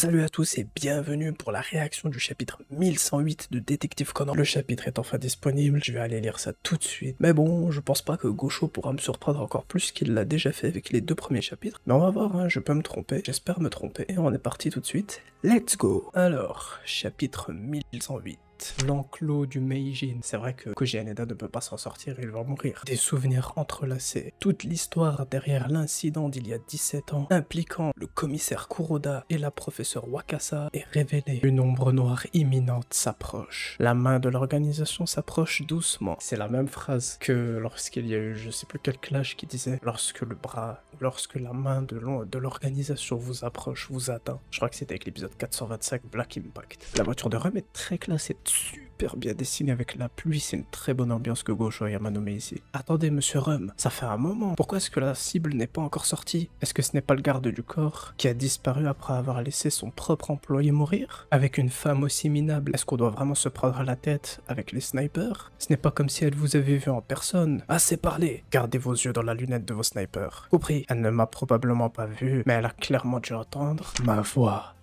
Salut à tous et bienvenue pour la réaction du chapitre 1108 de Détective Conan. Le chapitre est enfin disponible, je vais aller lire ça tout de suite. Mais bon, je pense pas que Gosho pourra me surprendre encore plus qu'il l'a déjà fait avec les deux premiers chapitres. Mais on va voir, hein, je peux me tromper, j'espère me tromper. Et on est parti tout de suite. Let's go. Alors, chapitre 1108. L'enclos du Meijin. C'est vrai que Koji Haneda ne peut pas s'en sortir, il va mourir. Des souvenirs entrelacés. Toute l'histoire derrière l'incident d'il y a 17 ans, impliquant le commissaire Kuroda et la professeure Wakasa, est révélée. Une ombre noire imminente s'approche. La main de l'organisation s'approche doucement. C'est la même phrase que lorsqu'il y a eu je sais plus quel clash qui disait lorsque la main de l'organisation vous approche, vous atteint. Je crois que c'était avec l'épisode 425 Black Impact. La voiture de Rum est très classe et super bien dessinée avec la pluie, c'est une très bonne ambiance que Gosho a nommé ici. Attendez monsieur Rum, ça fait un moment, pourquoi est-ce que la cible n'est pas encore sortie? Est-ce que ce n'est pas le garde du corps qui a disparu après avoir laissé son propre employé mourir? Avec une femme aussi minable, est-ce qu'on doit vraiment se prendre la tête avec les snipers? Ce n'est pas comme si elle vous avait vu en personne. Assez parlé, gardez vos yeux dans la lunette de vos snipers. Compris, elle ne m'a probablement pas vu, mais elle a clairement dû entendre ma voix.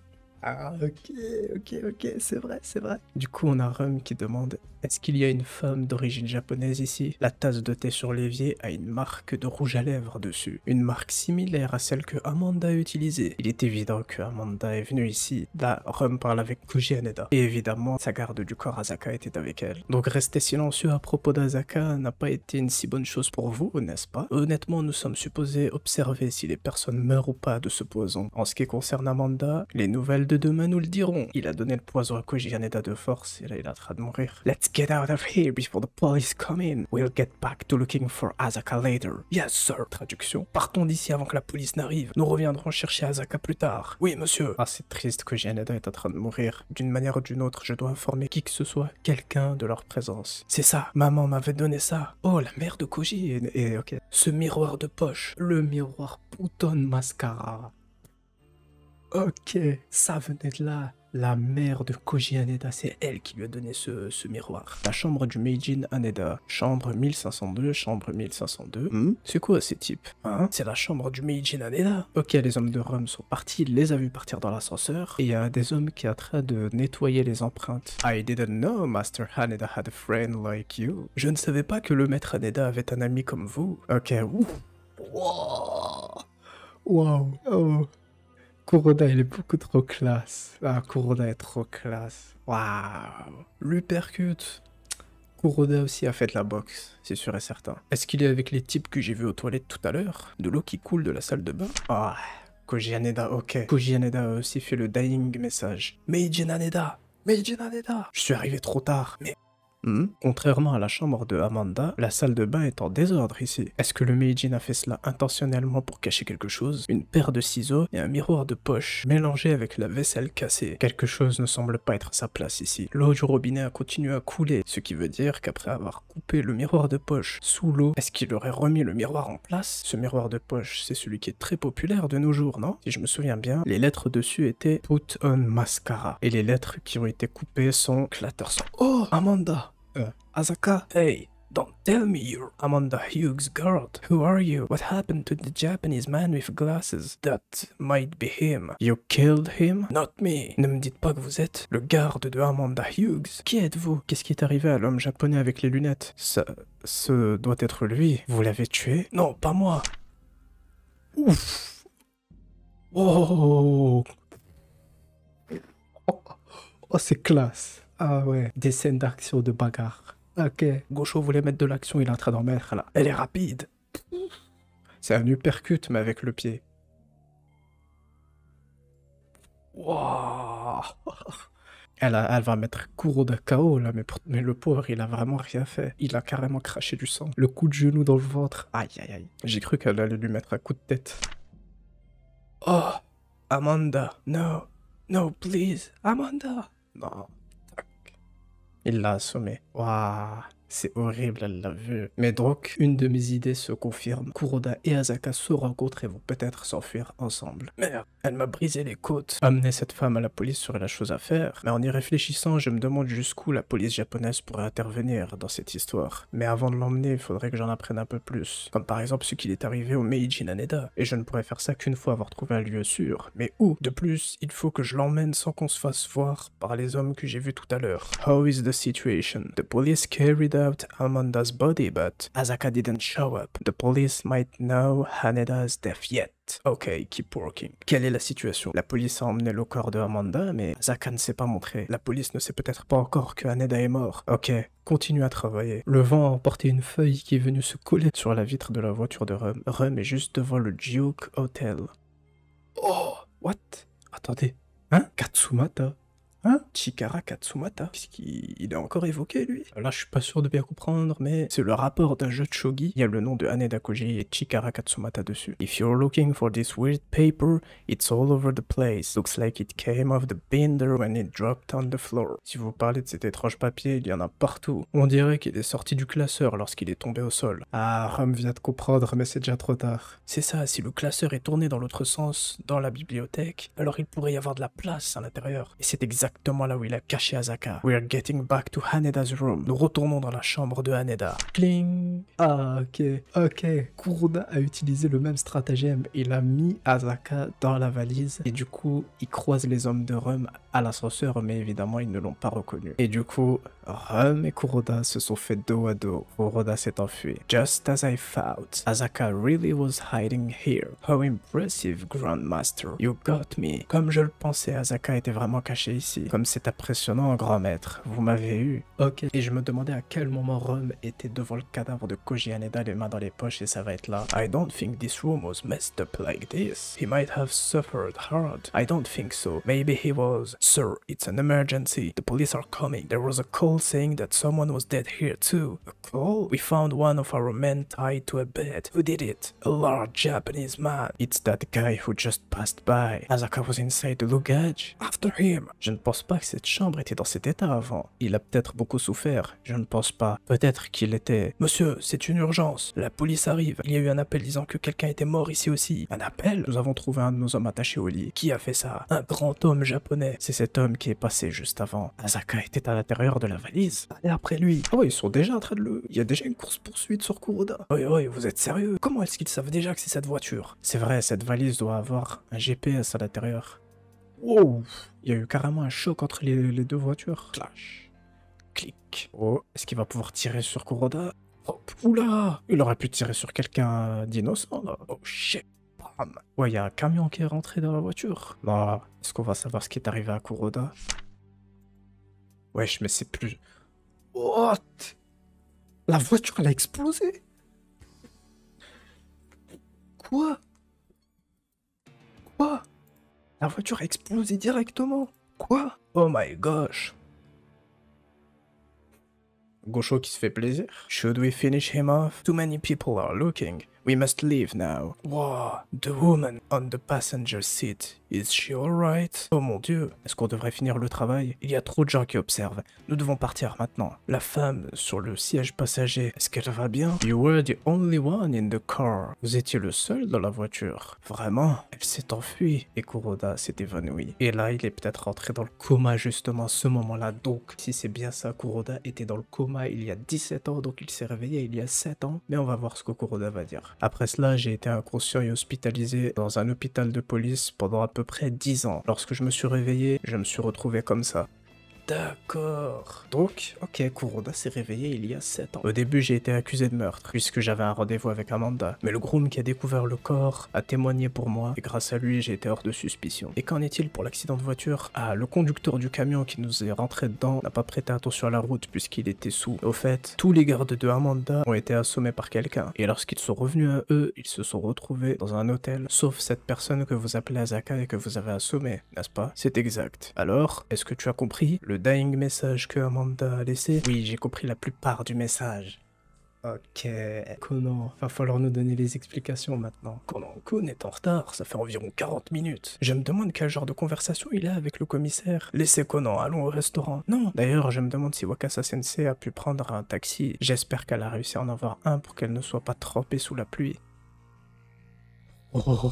Ah ok, c'est vrai. Du coup on a Rum qui demande « Est-ce qu'il y a une femme d'origine japonaise ici ?» La tasse de thé sur l'évier a une marque de rouge à lèvres dessus, une marque similaire à celle que Amanda a utilisée. Il est évident que Amanda est venue ici. Là, Rum parle avec Koji Haneda. Et évidemment, sa garde du corps Asaka était avec elle. Donc rester silencieux à propos d'Asaka n'a pas été une si bonne chose pour vous, n'est-ce pas? Honnêtement, nous sommes supposés observer si les personnes meurent ou pas de ce poison. En ce qui concerne Amanda, les nouvelles de demain nous le diront. Il a donné le poison à Koji Haneda de force et là il est en train de mourir. Let's get out of here before the police come in. We'll get back to looking for Asaka later. Yes sir. Traduction. Partons d'ici avant que la police n'arrive. Nous reviendrons chercher Asaka plus tard. Oui monsieur. Ah c'est triste, Koji Haneda est en train de mourir. D'une manière ou d'une autre, je dois informer qui que ce soit, quelqu'un de leur présence. C'est ça, maman m'avait donné ça. Oh la mère de Koji et ok. Ce miroir de poche. Le miroir Bouton Mascara. Ok, ça venait de là. La mère de Koji Haneda, c'est elle qui lui a donné ce miroir. La chambre du Meijin Haneda. Chambre 1502, chambre 1502. C'est quoi ces types? Hein? C'est la chambre du Meijin Haneda. Ok, les hommes de Rum sont partis, il les a vus partir dans l'ascenseur. Et il y a des hommes qui sont en train de nettoyer les empreintes. I didn't know Master Haneda had a friend like you. Je ne savais pas que le maître Haneda avait un ami comme vous. Ok, wow. Oh. Kuroda, il est beaucoup trop classe. Ah, Kuroda est trop classe. Waouh. L'uppercut. Kuroda aussi a fait de la boxe, c'est sûr et certain. Est-ce qu'il est avec les types que j'ai vus aux toilettes tout à l'heure? De l'eau qui coule de la salle de bain? Ah, Koji Haneda, ok. Koji Haneda a aussi fait le dying message. Meijin Haneda. Je suis arrivé trop tard, mais... Contrairement à la chambre de Amanda, la salle de bain est en désordre ici. Est-ce que le Meijin a fait cela intentionnellement pour cacher quelque chose? Une paire de ciseaux et un miroir de poche, mélangés avec la vaisselle cassée. Quelque chose ne semble pas être à sa place ici. L'eau du robinet a continué à couler, ce qui veut dire qu'après avoir coupé le miroir de poche sous l'eau, est-ce qu'il aurait remis le miroir en place? Ce miroir de poche, c'est celui qui est très populaire de nos jours, non? Si je me souviens bien, les lettres dessus étaient Put on Mascara. Et les lettres qui ont été coupées sont Clatterson. Oh, Amanda! Asaka, hey, don't tell me you're Amanda Hughes' guard. Who are you? What happened to the Japanese man with glasses? That might be him. You killed him? Not me. Ne me dites pas que vous êtes le garde de Amanda Hughes. Qui êtes-vous? Qu'est-ce qui est arrivé à l'homme japonais avec les lunettes? Ce doit être lui. Vous l'avez tué? Non, pas moi. Ouf. Oh, c'est classe. Ah ouais, des scènes d'action de bagarre. Ok. Gosho voulait mettre de l'action, il est en train d'en mettre là. Elle est rapide. C'est un uppercut, mais avec le pied. Wow. Elle va mettre Kuroda KO là, mais le pauvre, il a vraiment rien fait. Il a carrément craché du sang. Le coup de genou dans le ventre. Aïe. J'ai cru qu'elle allait lui mettre un coup de tête. Oh, Amanda. No, please. Amanda. Non. Il l'a assommé. Waouh. C'est horrible, elle l'a vu. Mais donc, une de mes idées se confirme. Kuroda et Asaka se rencontrent et vont peut-être s'enfuir ensemble. Merde, elle m'a brisé les côtes. Amener cette femme à la police serait la chose à faire. Mais en y réfléchissant, je me demande jusqu'où la police japonaise pourrait intervenir dans cette histoire. Mais avant de l'emmener, il faudrait que j'en apprenne un peu plus. Comme par exemple ce qu'il est arrivé au Meiji Naneda. Et je ne pourrais faire ça qu'une fois avoir trouvé un lieu sûr. Mais où? De plus, il faut que je l'emmène sans qu'on se fasse voir par les hommes que j'ai vus tout à l'heure. How is the situation? The police carried out Amanda's body, but Asaka didn't show up. The police might know Haneda's death yet. Ok, keep working. Quelle est la situation? La police a emmené le corps de Amanda, mais Asaka ne s'est pas montré. La police ne sait peut-être pas encore que Haneda est mort. Ok, continue à travailler. Le vent a emporté une feuille qui est venue se coller sur la vitre de la voiture de Rum. Rum est juste devant le Duke Hotel. Oh, what? Attendez. Hein? Katsumata? Hein? Chikara Katsumata? Puisqu'il est encore évoqué, lui? Là, je suis pas sûr de bien comprendre, mais c'est le rapport d'un jeu de shogi. Il y a le nom de Haneda Koji et Chikara Katsumata dessus. If you're looking for this weird paper, it's all over the place. Looks like it came off the binder when it dropped on the floor. Si vous parlez de cet étrange papier, il y en a partout. On dirait qu'il est sorti du classeur lorsqu'il est tombé au sol. Ah, Rum vient de comprendre, mais c'est déjà trop tard. C'est ça, si le classeur est tourné dans l'autre sens, dans la bibliothèque, alors il pourrait y avoir de la place à l'intérieur. Et c'est exactement là où il a caché Asaka. We are getting back to Haneda's room. Nous retournons dans la chambre de Haneda. Cling. Ah, ok. Kuroda a utilisé le même stratagème. Il a mis Asaka dans la valise. Et du coup, il croise les hommes de Rum à l'ascenseur, mais évidemment, ils ne l'ont pas reconnu. Et du coup, Rum et Kuroda se sont fait dos à dos. Kuroda s'est enfui. Just as I thought, Asaka really was hiding here. How impressive, Grandmaster. You got me. Comme je le pensais, Asaka était vraiment caché ici. Comme c'est impressionnant, grand maître. Vous m'avez eu. Ok. Et je me demandais à quel moment Rum était devant le cadavre de Koji Haneda, les mains dans les poches, et ça va être là. I don't think this room was messed up like this. He might have suffered hard. I don't think so. Maybe he was. Sir, it's an emergency. The police are coming. There was a call saying that someone was dead here too. A call? We found one of our men tied to a bed. Who did it? A large Japanese man. It's that guy who just passed by. Asaka was inside the luggage. After him. Je ne pense pas que cette chambre était dans cet état avant. Il a peut-être beaucoup souffert. Je ne pense pas. Peut-être qu'il était... Monsieur, c'est une urgence. La police arrive. Il y a eu un appel disant que quelqu'un était mort ici aussi. Un appel? Nous avons trouvé un de nos hommes attachés au lit. Qui a fait ça? Un grand homme japonais. C'est cet homme qui est passé juste avant. Asaka était à l'intérieur de la valise. Allez après lui. Oh, ils sont déjà en train de le... Il y a déjà une course-poursuite sur Kuroda. Oui, vous êtes sérieux? Comment est-ce qu'ils savent déjà que c'est cette voiture? C'est vrai, cette valise doit avoir un GPS à l'intérieur. Wow! Il y a eu carrément un choc entre les deux voitures. Clash. Clic. Oh, est-ce qu'il va pouvoir tirer sur Kuroda? Hop. Oula! Il aurait pu tirer sur quelqu'un d'innocent, là. Oh shit. Bam. Ouais, il y a un camion qui est rentré dans la voiture. Bah, est-ce qu'on va savoir ce qui est arrivé à Kuroda? Wesh, mais c'est plus... What? La voiture, elle a explosé? Quoi? La voiture a explosé directement. Quoi? Oh my gosh. Gosho qui se fait plaisir. Should we finish him off? Too many people are looking. We must leave now. Wow, the woman on the passenger seat. Is she alright? Oh mon dieu, est-ce qu'on devrait finir le travail? Il y a trop de gens qui observent. Nous devons partir maintenant. La femme sur le siège passager, est-ce qu'elle va bien? You were the only one in the car. Vous étiez le seul dans la voiture. Vraiment? Elle s'est enfuie et Kuroda s'est évanoui. Et là, il est peut-être rentré dans le coma justement à ce moment-là. Donc, si c'est bien ça, Kuroda était dans le coma il y a 17 ans, donc il s'est réveillé il y a 7 ans. Mais on va voir ce que Kuroda va dire. Après cela, j'ai été inconscient et hospitalisé dans un hôpital de police pendant à peu près 10 ans. Lorsque je me suis réveillé, je me suis retrouvé comme ça. D'accord. Donc, ok, Kuroda s'est réveillé il y a 7 ans. Au début, j'ai été accusé de meurtre, puisque j'avais un rendez-vous avec Amanda. Mais le groom qui a découvert le corps a témoigné pour moi, et grâce à lui, j'ai été hors de suspicion. Et qu'en est-il pour l'accident de voiture? Ah, le conducteur du camion qui nous est rentré dedans n'a pas prêté attention à la route, puisqu'il était sous. Au fait, tous les gardes de Amanda ont été assommés par quelqu'un. Et lorsqu'ils sont revenus à eux, ils se sont retrouvés dans un hôtel, sauf cette personne que vous appelez Asaka et que vous avez assommée, n'est-ce pas? C'est exact. Alors, est-ce que tu as compris le dying message que Amanda a laissé? Oui, j'ai compris la plupart du message. Ok, Conan, va falloir nous donner les explications maintenant. Conan-kun est en retard, ça fait environ 40 minutes. Je me demande quel genre de conversation il a avec le commissaire. Laissez Conan, allons au restaurant. Non, d'ailleurs, je me demande si Wakasa Sensei a pu prendre un taxi. J'espère qu'elle a réussi à en avoir un pour qu'elle ne soit pas trempée sous la pluie. Oh.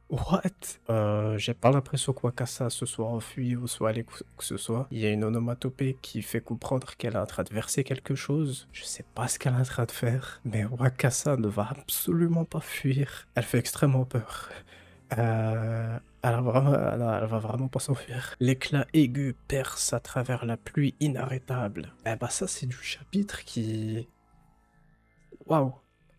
What? J'ai pas l'impression que Wakasa se soit enfui ou soit allé que ce soit. Il y a une onomatopée qui fait comprendre qu'elle est en train de verser quelque chose. Je sais pas ce qu'elle est en train de faire, mais Wakasa ne va absolument pas fuir. Elle fait extrêmement peur. Elle va vraiment pas s'enfuir. L'éclat aigu perce à travers la pluie inarrêtable. Eh bah ça c'est du chapitre qui... Waouh,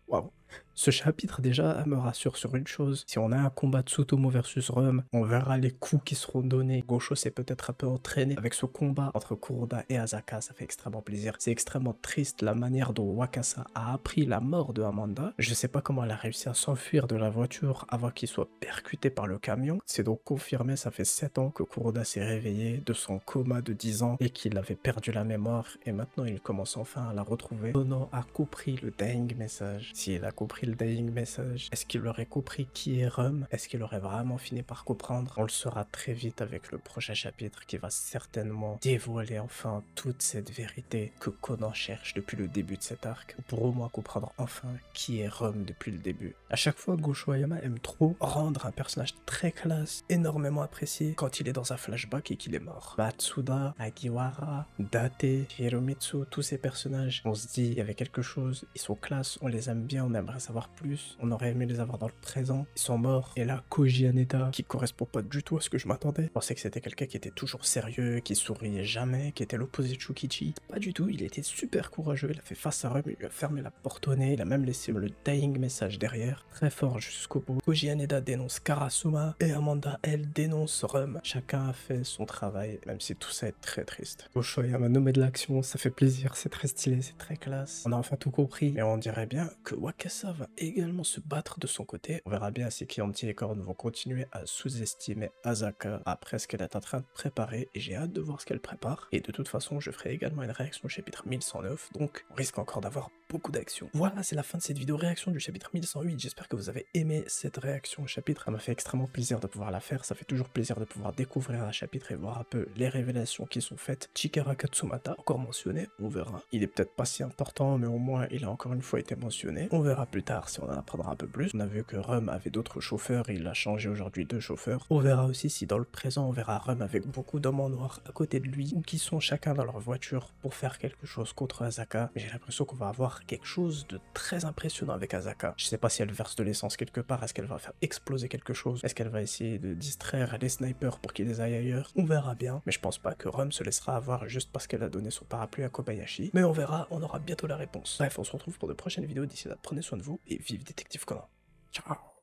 waouh. Ce chapitre déjà me rassure sur une chose. Si on a un combat de Tsutomu versus Rum, on verra les coups qui seront donnés. Gosho s'est peut-être un peu entraîné avec ce combat entre Kuroda et Asaka, ça fait extrêmement plaisir. C'est extrêmement triste la manière dont Wakasa a appris la mort de Amanda. Je sais pas comment elle a réussi à s'enfuir de la voiture avant qu'il soit percuté par le camion. C'est donc confirmé, ça fait 7 ans que Kuroda s'est réveillé de son coma de 10 ans et qu'il avait perdu la mémoire et maintenant il commence enfin à la retrouver. Kono a compris le dying message. S'il a compris le dying message, est-ce qu'il aurait compris qui est Rum? Est-ce qu'il aurait vraiment fini par comprendre? On le saura très vite avec le prochain chapitre qui va certainement dévoiler enfin toute cette vérité que Conan cherche depuis le début de cet arc, pour au moins comprendre enfin qui est Rum depuis le début. À chaque fois, Gosho Ayama aime trop rendre un personnage très classe, énormément apprécié quand il est dans un flashback et qu'il est mort. Matsuda, Agiwara, Date, Hiromitsu, tous ces personnages, on se dit il y avait quelque chose, ils sont classe, on les aime bien, on aimerait savoir plus, on aurait aimé les avoir dans le présent, ils sont morts. Et là, Koji Haneda, qui correspond pas du tout à ce que je m'attendais. Je pensais que c'était quelqu'un qui était toujours sérieux, qui souriait jamais, qui était l'opposé de Shukichi. Pas du tout, il était super courageux, il a fait face à Rum, il lui a fermé la porte au nez, il a même laissé le dying message derrière. Très fort jusqu'au bout. Koji Haneda dénonce Karasuma et Amanda, elle, dénonce Rum. Chacun a fait son travail, même si tout ça est très triste. Gosho Ayama nommé de l'action, ça fait plaisir, c'est très stylé, c'est très classe. On a enfin tout compris, mais on dirait bien que Wakasa va également se battre de son côté. On verra bien si Kianti et Korn vont continuer à sous-estimer Asaka après ce qu'elle est en train de préparer, et j'ai hâte de voir ce qu'elle prépare. Et de toute façon, je ferai également une réaction au chapitre 1109, donc on risque encore d'avoir beaucoup d'action. Voilà, c'est la fin de cette vidéo réaction du chapitre 1108. J'espère que vous avez aimé cette réaction au chapitre. Ça m'a fait extrêmement plaisir de pouvoir la faire. Ça fait toujours plaisir de pouvoir découvrir un chapitre et voir un peu les révélations qui sont faites. Chikara Katsumata, encore mentionné, on verra. Il est peut-être pas si important, mais au moins il a encore une fois été mentionné. On verra plus tard si on en apprendra un peu plus. On a vu que Rum avait d'autres chauffeurs, il a changé aujourd'hui de chauffeur. On verra aussi si dans le présent on verra Rum avec beaucoup d'hommes en noir à côté de lui, ou qui sont chacun dans leur voiture pour faire quelque chose contre Asaka. Mais j'ai l'impression qu'on va avoir quelque chose de très impressionnant avec Asaka. Je sais pas si elle verse de l'essence quelque part, est-ce qu'elle va faire exploser quelque chose, est-ce qu'elle va essayer de distraire les snipers pour qu'ils les aillent ailleurs. On verra bien, mais je pense pas que Rum se laissera avoir juste parce qu'elle a donné son parapluie à Kobayashi. Mais on verra, on aura bientôt la réponse. Bref, on se retrouve pour de prochaines vidéos, d'ici là, prenez soin de vous et vive Détective Conan. Ciao.